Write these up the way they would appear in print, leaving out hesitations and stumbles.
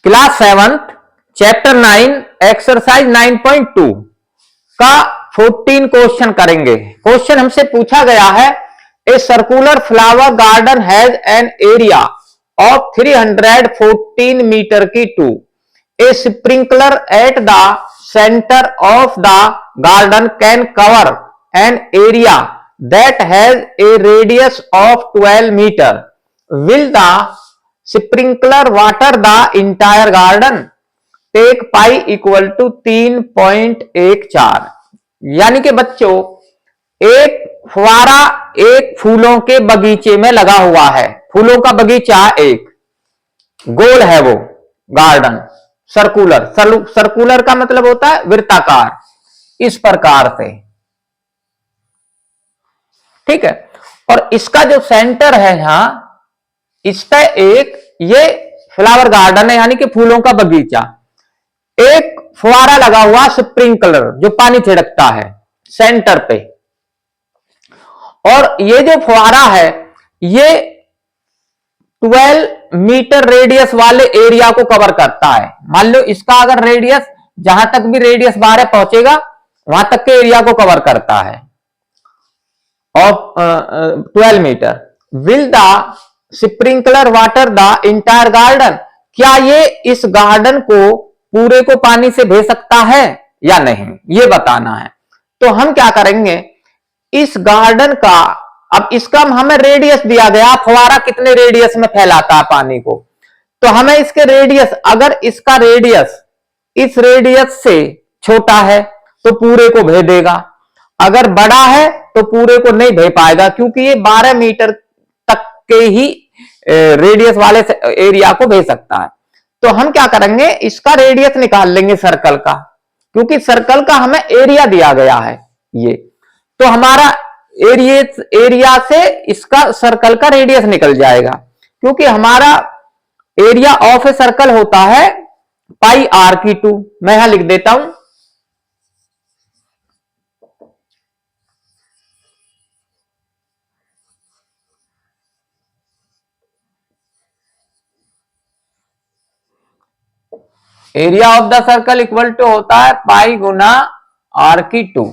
Class 7th chapter 9 exercise 9.2 का 14 question करेंगे। Question हमसे पूछा गया है, a circular flower garden has an area of 314 metre की to a sprinkler at the centre of the garden can cover an area that has a radius of 12 metre will the sprinkler water the entire garden. Take pi equal to 3.14। यानी कि बच्चों, एक फुवारा एक फूलों के बगीचे में लगा हुआ है। फूलों का बगीचा एक गोल है, वो गार्डन सर्कुलर। सर्कुलर का मतलब होता है वृत्ताकार, इस प्रकार से, ठीक है। और इसका जो सेंटर है यहां, इसका एक ये फ्लावर गार्डन है, यानी कि फूलों का बगीचा। एक फुवारा लगा हुआ स्प्रिंकलर जो पानी छिड़कता है सेंटर पे, और ये जो फुवारा है ये 12 मीटर रेडियस वाले एरिया को कवर करता है। मान लो इसका अगर रेडियस, जहां तक भी रेडियस 12 पहुंचेगा वहां तक के एरिया को कवर करता है of 12 metre. Will the sprinkler water the entire garden. क्या ये इस गार्डन को पूरे को पानी से भेज सकता है या नहीं, ये बताना है। तो हम क्या करेंगे, इस गार्डन का, अब इसका हमें रेडियस दिया गया, फुवारा कितने रेडियस में फैलाता है पानी को, तो हमें इसके रेडियस, अगर इसका रेडियस इस रेडियस से छोटा है तो पूरे को भेदेगा, अगर बड़ा है तो पूरे को नहीं भेज पाएगा, क्योंकि ये 12 मीटर तक के ही रेडियस वाले एरिया को भेज सकता है। तो हम क्या करेंगे, इसका रेडियस निकाल लेंगे सर्कल का, क्योंकि सर्कल का हमें एरिया दिया गया है ये, तो हमारा एरिया से इसका सर्कल का रेडियस निकल जाएगा, क्योंकि हमारा एरिया ऑफ ए सर्कल होता है पाई आर की 2। मैं यहां लिख देता हूं, area of the circle equal to होता है पाई गुना आर की 2।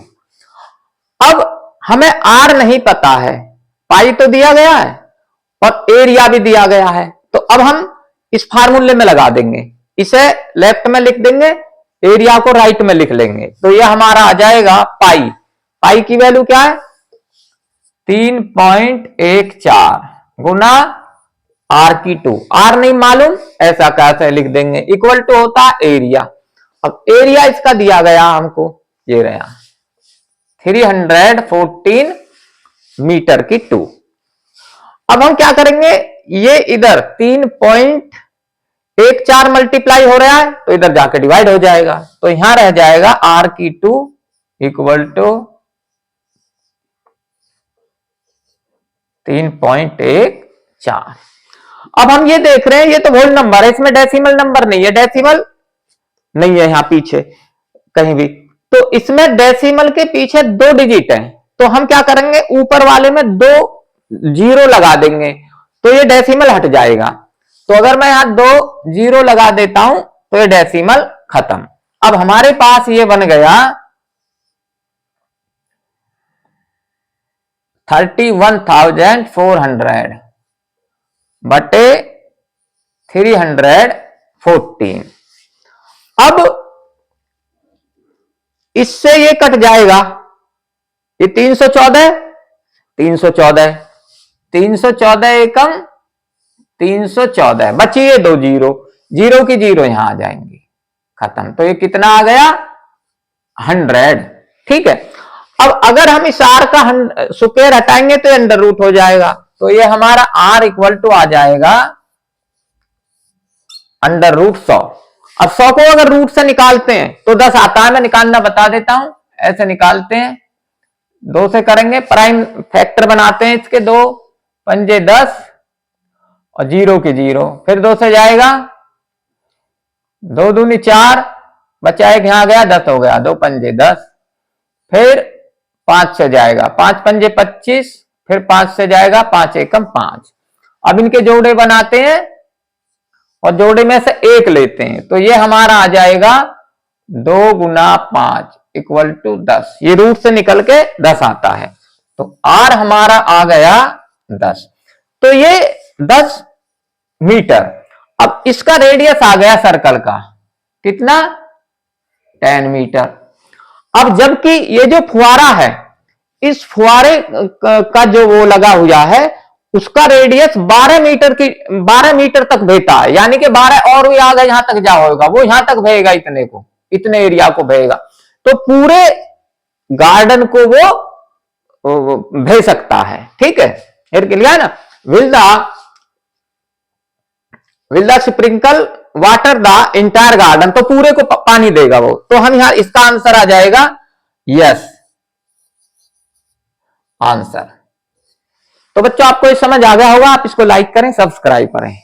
अब हमें आर नहीं पता है, पाई तो दिया गया है और एरिया भी दिया गया है, तो अब हम इस फार्मूले में लगा देंगे, इसे लेफ्ट में लिख देंगे, एरिया को राइट में लिख लेंगे, तो यह हमारा आ जाएगा पाई। पाई की वैल्यू क्या है, 3.14 गुना आर की 2। आर नहीं मालूम, ऐसा कैसे लिख देंगे, इक्वल टू होता है एरिया। अब एरिया इसका दिया गया हमको, ये रहा 314 मीटर की 2। अब हम क्या करेंगे, ये इधर 3.14 मल्टीप्लाई हो रहा है तो इधर जाकर डिवाइड हो जाएगा, तो यहां रह जाएगा आर की 2 इक्वल टू 3.14। अब हम ये देख रहे हैं, ये तो होल नंबर है, इसमें डेसिमल नंबर नहीं है, डेसिमल नहीं है यहां पीछे कहीं भी, तो इसमें डेसिमल के पीछे 2 डिजिट है, तो हम क्या करेंगे, ऊपर वाले में 2 जीरो लगा देंगे तो ये डेसिमल हट जाएगा। तो अगर मैं यहां 2 जीरो लगा देता हूं तो ये डेसिमल खत्म। अब हमारे पास ये बन गया 31,400 बटे 314। अब इससे ये कट जाएगा, ये 314 एकम 314, बची ये 2 जीरो, जीरो की जीरो यहां आ जाएंगी, खत्म। तो ये कितना आ गया, 100, ठीक है। अब अगर हम इस आर का स्क्वायर हटाएंगे तो अंडर रूट हो जाएगा, तो ये हमारा आर इक्वल टू आ जाएगा अंडर रूट 100। अब 100 को अगर रूट से निकालते हैं तो 10 आता है, मैं निकालना बता देता हूं, ऐसे निकालते हैं, 2 से करेंगे, प्राइम फैक्टर बनाते हैं इसके, 2 पंजे 10 और जीरो की जीरो, फिर 2 से जाएगा, 2 दूनी 4, बचा एक यहां गया, 10 हो गया, 2 पंजे 10, फिर 5 से जाएगा, 5 पंजे 25, फिर 5 से जाएगा, 5 एकम 5। अब इनके जोड़े बनाते हैं और जोड़े में से 1 लेते हैं तो ये हमारा आ जाएगा 2 × 5 = 10। ये रूट से निकल के 10 आता है, तो R हमारा आ गया 10। तो ये 10 मीटर। अब इसका रेडियस आ गया सर्कल का कितना, 10 मीटर। अब जबकि ये जो फुहारा है, इस फुहारे का जो वो लगा हुआ है उसका रेडियस 12 मीटर तक भेजता है, यानी कि 12 और भी आगे यहां तक जा होगा, वो यहां तक भेजेगा, इतने एरिया को भेजेगा, तो पूरे गार्डन को वो भेज सकता है। ठीक है, क्लियर है ना। Will the sprinkle water the entire garden, तो पूरे को पानी देगा वो। तो हम यहां इसका आंसर आ जाएगा यस आंसर। तो बच्चों आपको ये समझ आ गया होगा, आप इसको लाइक करें, सब्सक्राइब करें।